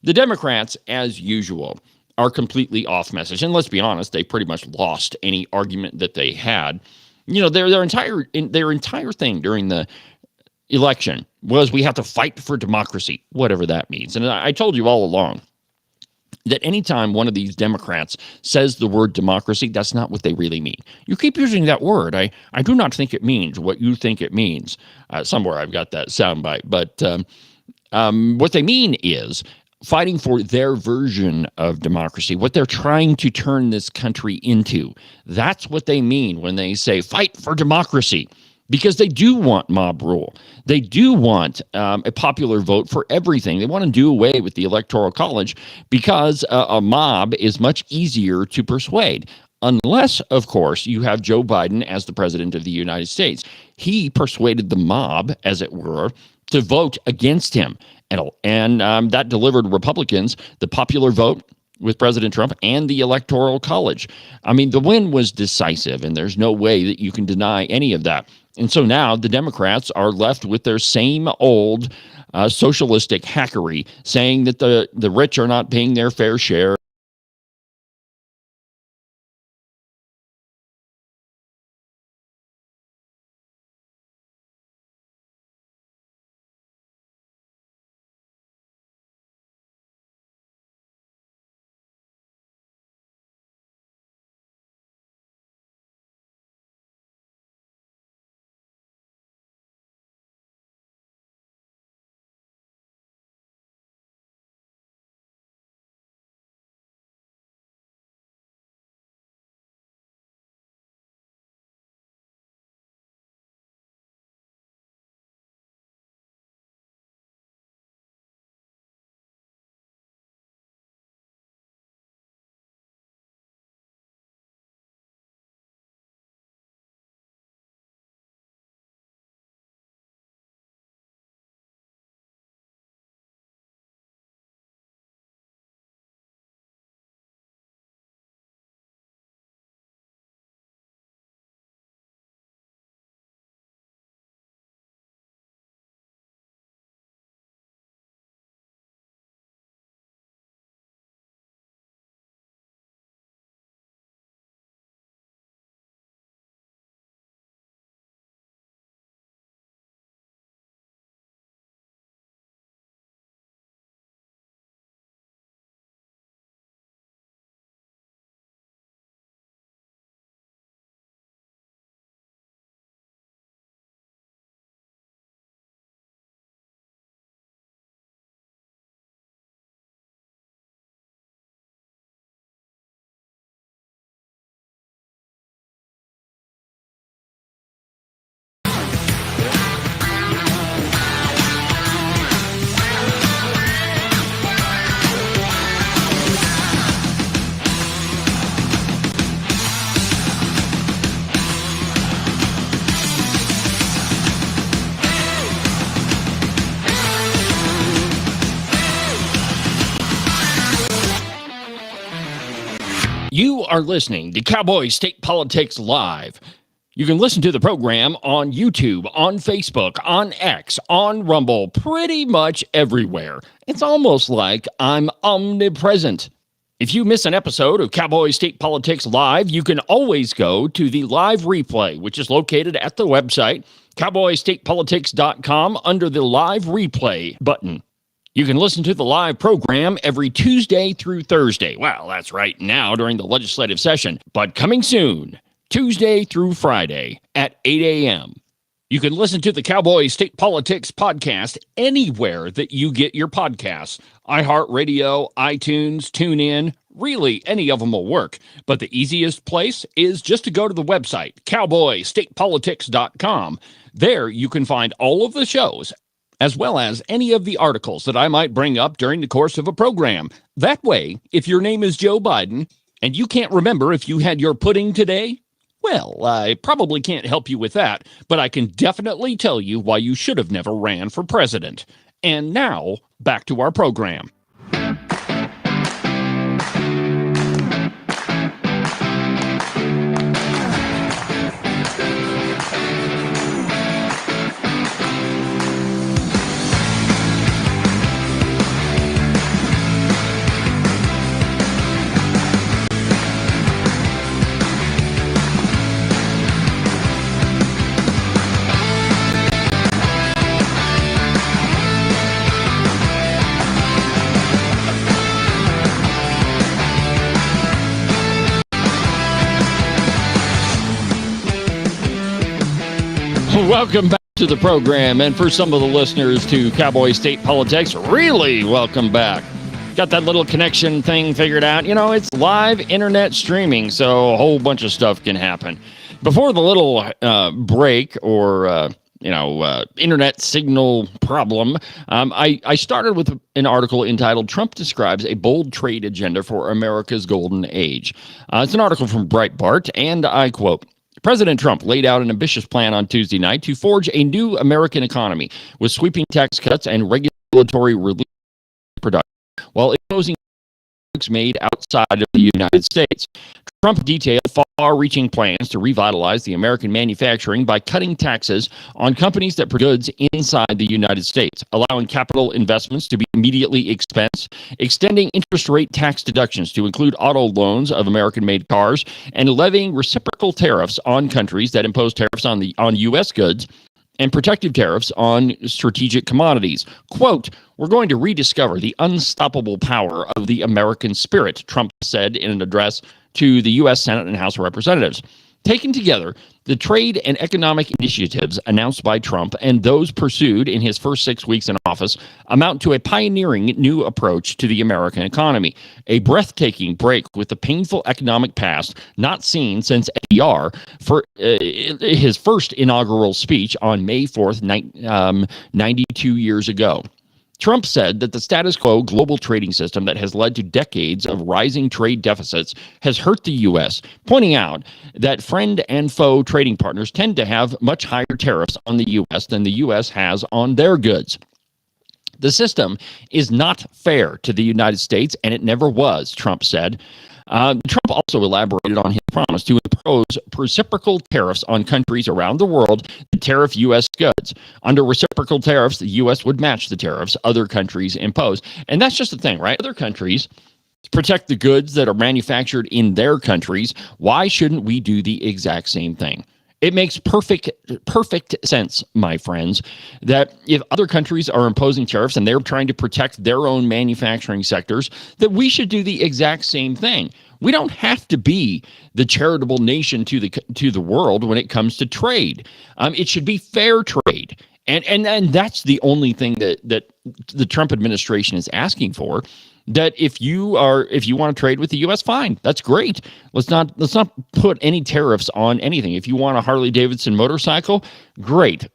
The Democrats, as usual, are completely off message. And let's be honest, they pretty much lost any argument that they had. You know, their entire thing during the election was we have to fight for democracy, whatever that means. And I told you all along that anytime one of these Democrats says the word democracy, that's not what they really mean. You keep using that word. I do not think it means what you think it means. Somewhere I've got that soundbite. But what they mean is fighting for their version of democracy, what they're trying to turn this country into. That's what they mean when they say fight for democracy. Because they do want mob rule. They do want a popular vote for everything. They want to do away with the Electoral College because a mob is much easier to persuade. Unless, of course, you have Joe Biden as the president of the United States. He persuaded the mob, as it were, to vote against him. And that delivered Republicans the popular vote with President Trump and the Electoral College. I mean, the win was decisive, and there's no way that you can deny any of that. And so now the Democrats are left with their same old socialistic hackery, saying that the rich are not paying their fair share. You are listening to Cowboy State Politics Live. You can listen to the program on YouTube, on Facebook, on X, on Rumble, pretty much everywhere. It's almost like I'm omnipresent. If you miss an episode of Cowboy State Politics Live, you can always go to the live replay, which is located at the website, cowboystatepolitics.com, under the live replay button. You can listen to the live program every Tuesday through Thursday. Well, that's right now during the legislative session, but coming soon, Tuesday through Friday at 8 a.m. You can listen to the Cowboy State Politics podcast anywhere that you get your podcasts. iHeartRadio, iTunes, TuneIn, really any of them will work. But the easiest place is just to go to the website, cowboystatepolitics.com. There you can find all of the shows, as well as any of the articles that I might bring up during the course of a program. That way, if your name is Joe Biden and you can't remember if you had your pudding today, well, I probably can't help you with that, but I can definitely tell you why you should have never ran for president. And now, back to our program. Welcome back to the program, and for some of the listeners to Cowboy State Politics, really welcome back. Got that little connection thing figured out. You know, it's live internet streaming, so a whole bunch of stuff can happen. Before the little break or internet signal problem, I started with an article entitled "Trump Describes a Bold Trade Agenda for America's Golden Age." It's an article from Breitbart, and I quote, President Trump laid out an ambitious plan on Tuesday night to forge a new American economy with sweeping tax cuts and regulatory relief production, while imposing taxes made outside of the United States. Trump detailed far-reaching plans to revitalize the American manufacturing by cutting taxes on companies that produce goods inside the United States, allowing capital investments to be immediately expensed, extending interest rate tax deductions to include auto loans of American-made cars, and levying reciprocal tariffs on countries that impose tariffs on U.S. goods and protective tariffs on strategic commodities. Quote, "We're going to rediscover the unstoppable power of the American spirit," Trump said in an address to the U.S. Senate and House of Representatives. Taken together, the trade and economic initiatives announced by Trump and those pursued in his first 6 weeks in office amount to a pioneering new approach to the American economy, a breathtaking break with the painful economic past not seen since FDR for his first inaugural speech on May 4th, 92 years ago. Trump said that the status quo global trading system that has led to decades of rising trade deficits has hurt the U.S., pointing out that friend and foe trading partners tend to have much higher tariffs on the U.S. than the U.S. has on their goods. The system is not fair to the United States, and it never was, Trump said. Trump also elaborated on his promise to impose reciprocal tariffs on countries around the world that tariff U.S. goods. Under reciprocal tariffs, the U.S. would match the tariffs other countries impose. And that's just the thing, right? Other countries protect the goods that are manufactured in their countries. Why shouldn't we do the exact same thing? It makes perfect sense, my friends, that if other countries are imposing tariffs and they're trying to protect their own manufacturing sectors, that we should do the exact same thing. We don't have to be the charitable nation to the world when it comes to trade. It should be fair trade. And that's the only thing that the Trump administration is asking for. That if you want to trade with the U.S., fine, that's great. Let's not put any tariffs on anything. If you want a Harley Davidson motorcycle, great.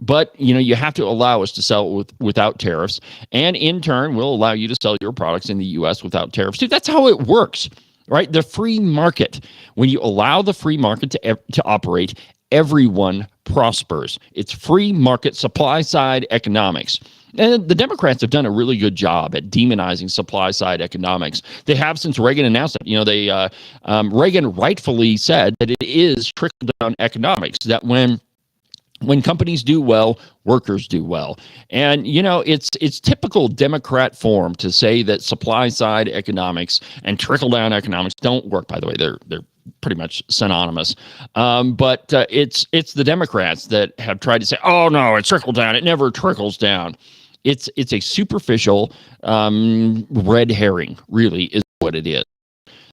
But you have to allow us to sell it without tariffs, and in turn, we'll allow you to sell your products in the U.S. without tariffs too. That's how it works, right? The free market. When you allow the free market to operate, everyone prospers. It's free market supply side economics. And the Democrats have done a really good job at demonizing supply side economics. They have since Reagan announced it. Reagan rightfully said that it is trickle down economics, that when companies do well, workers do well. And it's typical Democrat form to say that supply side economics and trickle down economics don't work. By the way, they're pretty much synonymous. But it's the Democrats that have tried to say, oh no, it's trickle down. It never trickles down. It's a superficial red herring, really, is what it is.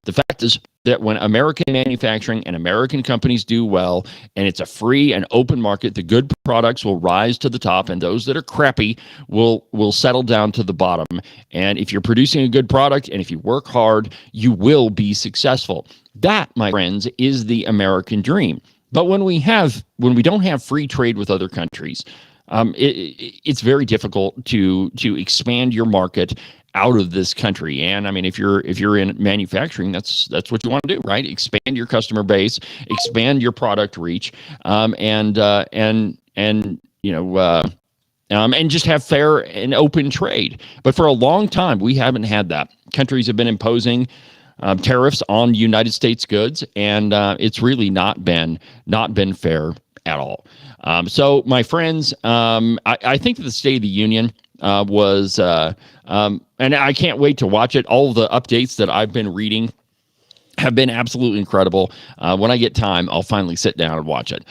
The fact is that when American manufacturing and American companies do well, and it's a free and open market, the good products will rise to the top, and those that are crappy will settle down to the bottom. And if you're producing a good product, and if you work hard, you will be successful. That, my friends, is the American dream. But when we don't have free trade with other countries, it's very difficult to expand your market out of this country. And I mean, if you're in manufacturing, that's what you want to do, right? Expand your customer base, expand your product reach, and just have fair and open trade. But for a long time, we haven't had that. Countries have been imposing tariffs on United States goods, and it's really not been fair at all. So, my friends, I think that the State of the Union was, and I can't wait to watch it. All of the updates that I've been reading have been absolutely incredible. When I get time, I'll finally sit down and watch it.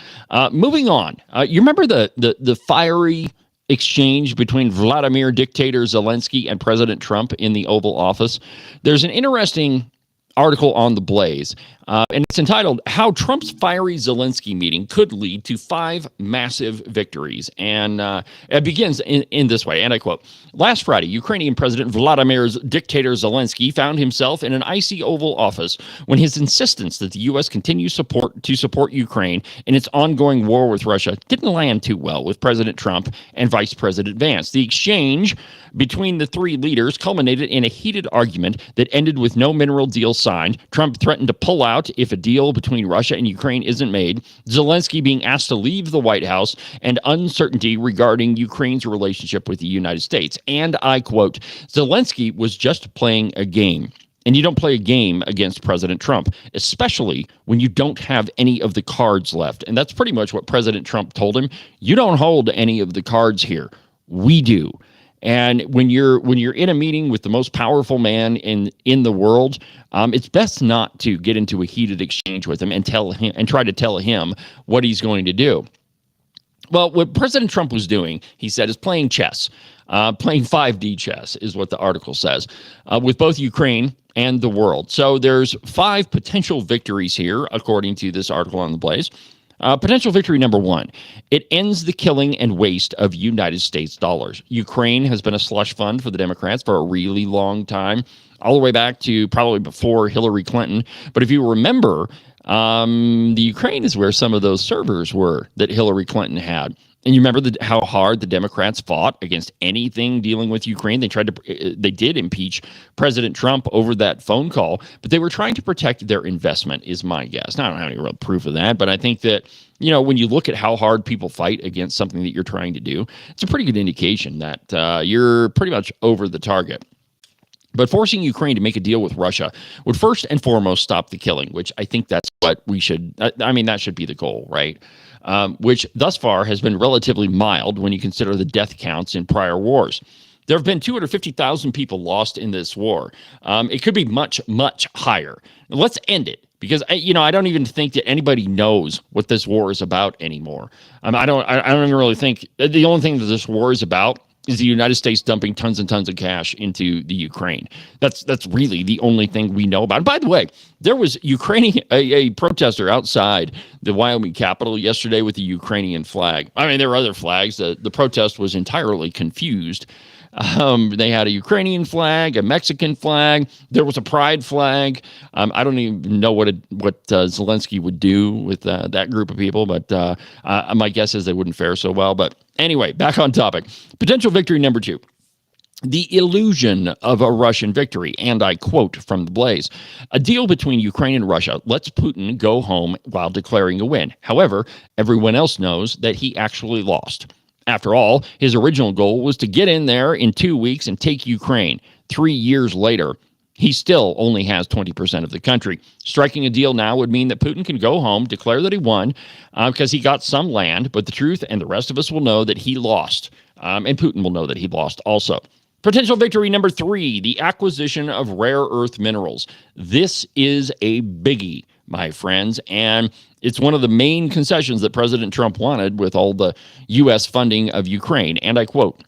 Moving on, you remember the fiery exchange between Vladimir dictator Zelensky and President Trump in the Oval Office? There's an interesting article on The Blaze, and it's entitled "How Trump's Fiery Zelensky Meeting Could Lead to 5 Massive Victories." And it begins in this way, and I quote, "Last Friday, Ukrainian President Vladimir's dictator Zelensky found himself in an icy Oval Office when his insistence that the U.S. continue to support Ukraine in its ongoing war with Russia didn't land too well with President Trump and Vice President Vance. The exchange between the three leaders culminated in a heated argument that ended with no mineral deal signed. Trump threatened to pull out if a deal between Russia and Ukraine isn't made, Zelensky being asked to leave the White House, and uncertainty regarding Ukraine's relationship with the United States. And I quote, Zelensky was just playing a game. And you don't play a game against President Trump, especially when you don't have any of the cards left. And that's pretty much what President Trump told him. You don't hold any of the cards here. We do. And when you're in a meeting with the most powerful man in the world, it's best not to get into a heated exchange with him and try to tell him what he's going to do. Well, what President Trump was doing, he said, is playing chess. Playing 5D chess is what the article says, with both Ukraine and the world. So there's 5 potential victories here, according to this article on The Blaze. Potential victory number 1, it ends the killing and waste of United States dollars. Ukraine has been a slush fund for the Democrats for a really long time, all the way back to probably before Hillary Clinton. But if you remember, the Ukraine is where some of those servers were that Hillary Clinton had. And you remember how hard the Democrats fought against anything dealing with Ukraine. They did impeach President Trump over that phone call, but they were trying to protect their investment, is my guess. Now, I don't have any real proof of that, but I think that, when you look at how hard people fight against something that you're trying to do, it's a pretty good indication that you're pretty much over the target. But forcing Ukraine to make a deal with Russia would first and foremost stop the killing, which I think that's what we should, that should be the goal, right? Which thus far has been relatively mild when you consider the death counts in prior wars. There have been 250,000 people lost in this war. It could be much, much higher. Let's end it, because I don't even think that anybody knows what this war is about anymore. I don't even really think the only thing that this war is about is the United States dumping tons and tons of cash into the Ukraine. That's really the only thing we know about. And by the way, there was a protester outside the Wyoming Capitol yesterday with the Ukrainian flag. I mean, there were other flags. The protest was entirely confused. They had a Ukrainian flag, a Mexican flag. There was a pride flag. I don't even know what Zelensky would do with that group of people, but my guess is they wouldn't fare so well. But anyway, back on topic. Potential victory number 2. The illusion of a Russian victory, and I quote from The Blaze, a deal between Ukraine and Russia lets Putin go home while declaring a win. However, everyone else knows that he actually lost. After all, his original goal was to get in there in 2 weeks and take Ukraine. 3 years later, he still only has 20% of the country. Striking a deal now would mean that Putin can go home, declare that he won, because he got some land, but the truth, and the rest of us will know that he lost. And Putin will know that he lost also. Potential victory number 3, the acquisition of rare earth minerals. This is a biggie, my friends, and it's one of the main concessions that President Trump wanted with all the U.S. funding of Ukraine. And I quote,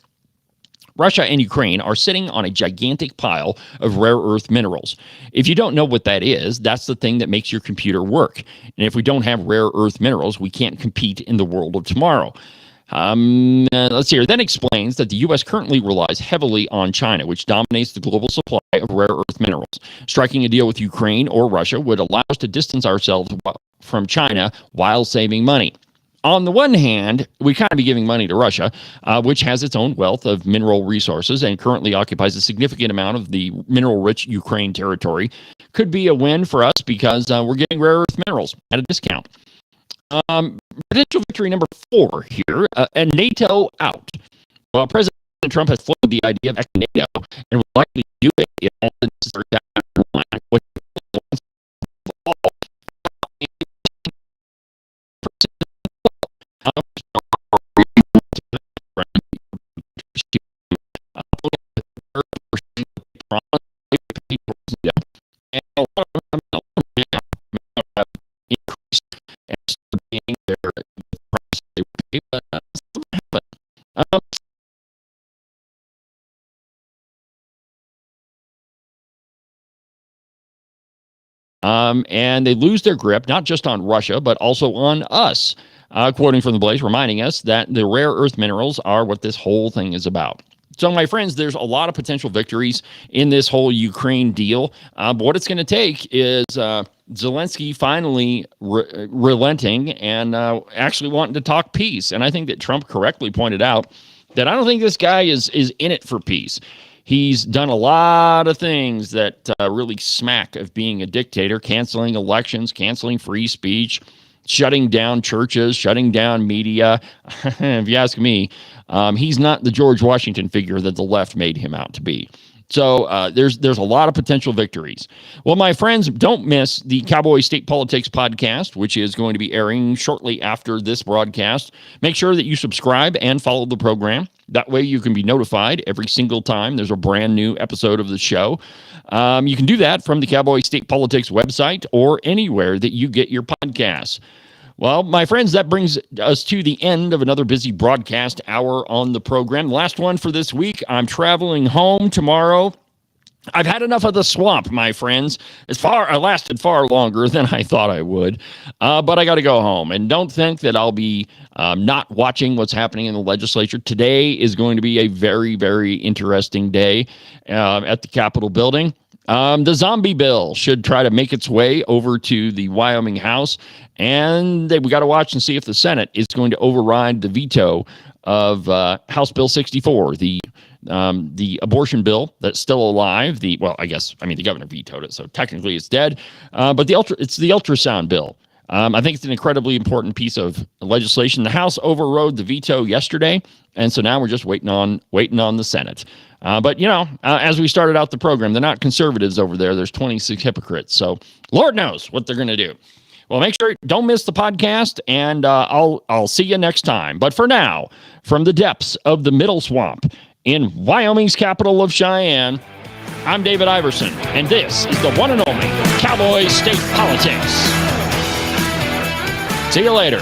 Russia and Ukraine are sitting on a gigantic pile of rare earth minerals. If you don't know what that is, that's the thing that makes your computer work. And if we don't have rare earth minerals, we can't compete in the world of tomorrow. Let's see here. Then explains that the U.S. currently relies heavily on China, which dominates the global supply of rare earth minerals. Striking a deal with Ukraine or Russia would allow us to distance ourselves from China while saving money. On the one hand, we kind of be giving money to Russia, which has its own wealth of mineral resources and currently occupies a significant amount of the mineral-rich Ukraine territory. Could be a win for us because we're getting rare earth minerals at a discount. Potential victory number 4 here, and NATO out. Well, President Trump has floated the idea of NATO and will likely do it if all the necessary which and they lose their grip, not just on Russia, but also on us. Quoting from the Blaze, reminding us that the rare earth minerals are what this whole thing is about. So, my friends, there's a lot of potential victories in this whole Ukraine deal. But what it's going to take is Zelensky finally relenting and actually wanting to talk peace. And I think that Trump correctly pointed out that I don't think this guy is in it for peace. He's done a lot of things that really smack of being a dictator, canceling elections, canceling free speech, shutting down churches, shutting down media. If you ask me, he's not the George Washington figure that the left made him out to be. So there's a lot of potential victories. Well, my friends, don't miss the Cowboy State Politics podcast, which is going to be airing shortly after this broadcast. Make sure that you subscribe and follow the program. That way you can be notified every single time there's a brand new episode of the show. You can do that from the Cowboy State Politics website or anywhere that you get your podcasts. Well, my friends, that brings us to the end of another busy broadcast hour on the program. Last one for this week. I'm traveling home tomorrow. I've had enough of the swamp, my friends. I lasted far longer than I thought I would, but I got to go home. And don't think that I'll be not watching what's happening in the legislature. Today is going to be a very, very interesting day at the Capitol building. The zombie bill should try to make its way over to the Wyoming House, and we got to watch and see if the Senate is going to override the veto of House Bill 64, the abortion bill that's still alive. The governor vetoed it, so technically it's dead. But it's the ultrasound bill. I think it's an incredibly important piece of legislation. The House overrode the veto yesterday, and so now we're just waiting on the Senate. But as we started out the program, they're not conservatives over there. There's 26 hypocrites. So Lord knows what they're going to do. Well, make sure don't miss the podcast, and I'll see you next time. But for now, from the depths of the Middle Swamp in Wyoming's capital of Cheyenne, I'm David Iverson, and this is the one and only Cowboy State Politics. See you later.